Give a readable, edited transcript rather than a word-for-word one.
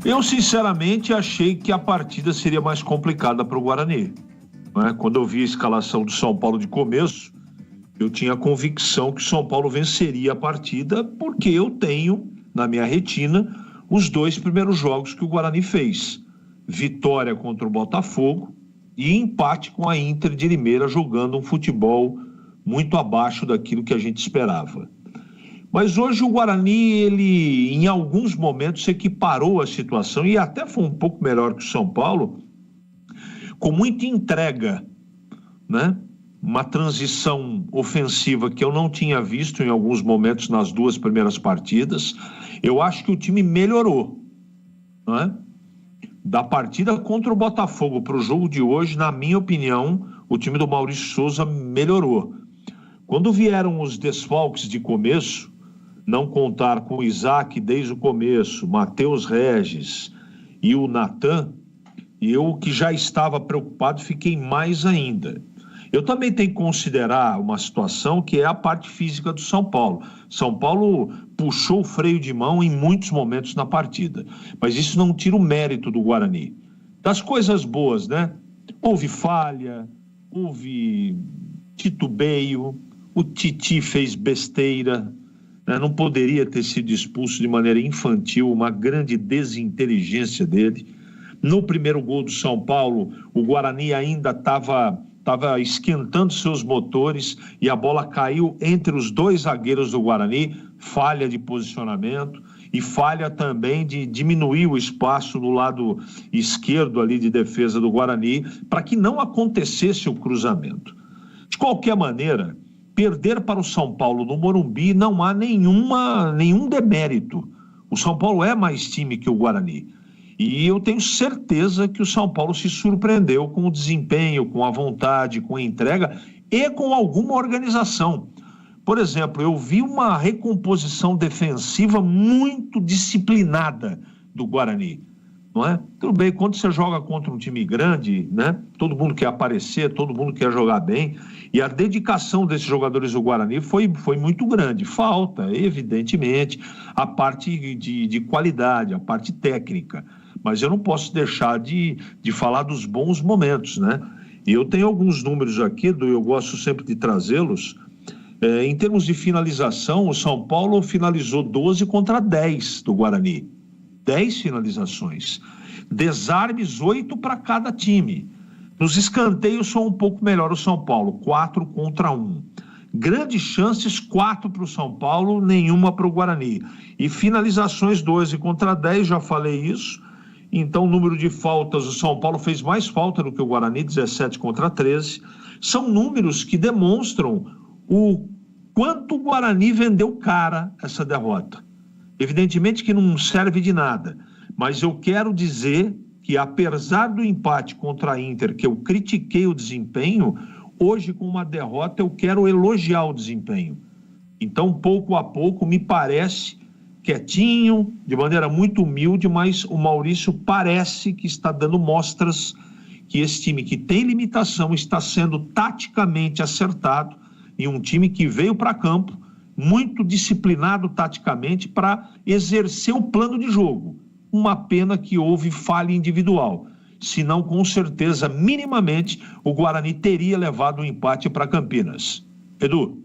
Eu, sinceramente, achei que a partida seria mais complicada para o Guarani, né? Quando eu vi a escalação do São Paulo de começo, eu tinha a convicção que o São Paulo venceria a partida, porque eu tenho, na minha retina, os 2 primeiros jogos que o Guarani fez. Vitória contra o Botafogo e empate com a Inter de Limeira, jogando um futebol muito abaixo daquilo que a gente esperava. Mas hoje o Guarani, ele em alguns momentos equiparou a situação e até foi um pouco melhor que o São Paulo, com muita entrega, né? Uma transição ofensiva que eu não tinha visto em alguns momentos nas 2 primeiras partidas. Eu acho que o time melhorou, né? Da partida contra o Botafogo para o jogo de hoje, na minha opinião, o time do Maurício Souza melhorou. Quando vieram os desfalques de começo, não contar com o Isaac desde o começo, Matheus Regis e o Natan, eu que já estava preocupado, fiquei mais ainda. Eu também tenho que considerar uma situação que é a parte física do São Paulo. São Paulo puxou o freio de mão em muitos momentos na partida, mas isso não tira o mérito do Guarani. Das coisas boas, né? Houve falha, houve titubeio, o Titi fez besteira, né? Não poderia ter sido expulso de maneira infantil, uma grande desinteligência dele. No primeiro gol do São Paulo, o Guarani ainda estava esquentando seus motores e a bola caiu entre os 2 zagueiros do Guarani, falha de posicionamento e falha também de diminuir o espaço no lado esquerdo ali de defesa do Guarani para que não acontecesse o cruzamento. De qualquer maneira, perder para o São Paulo no Morumbi não há nenhum demérito. O São Paulo é mais time que o Guarani. E eu tenho certeza que o São Paulo se surpreendeu com o desempenho, com a vontade, com a entrega e com alguma organização. Por exemplo, eu vi uma recomposição defensiva muito disciplinada do Guarani, não é? Tudo bem, quando você joga contra um time grande, né? Todo mundo quer aparecer, todo mundo quer jogar bem, e a dedicação desses jogadores do Guarani foi muito grande. Falta, evidentemente, a parte de qualidade, a parte técnica. Mas eu não posso deixar de falar dos bons momentos, né? E eu tenho alguns números aqui, eu gosto sempre de trazê-los. Em termos de finalização, o São Paulo finalizou 12 contra 10 do Guarani. 10 finalizações. Desarmes, 8 para cada time. Nos escanteios foi um pouco melhor o São Paulo, 4 contra 1. Grandes chances, 4 para o São Paulo, nenhuma para o Guarani. E finalizações, 12 contra 10, já falei isso. Então, o número de faltas, o São Paulo fez mais falta do que o Guarani, 17 contra 13. São números que demonstram o quanto o Guarani vendeu cara essa derrota. Evidentemente que não serve de nada, mas eu quero dizer que, apesar do empate contra a Inter, que eu critiquei o desempenho, hoje, com uma derrota, eu quero elogiar o desempenho. Então, pouco a pouco, me parece quietinho, de maneira muito humilde, mas o Maurício parece que está dando mostras que esse time que tem limitação está sendo taticamente acertado e um time que veio para campo muito disciplinado taticamente para exercer o plano de jogo. Uma pena que houve falha individual, senão com certeza, minimamente, o Guarani teria levado um empate para Campinas. Edu.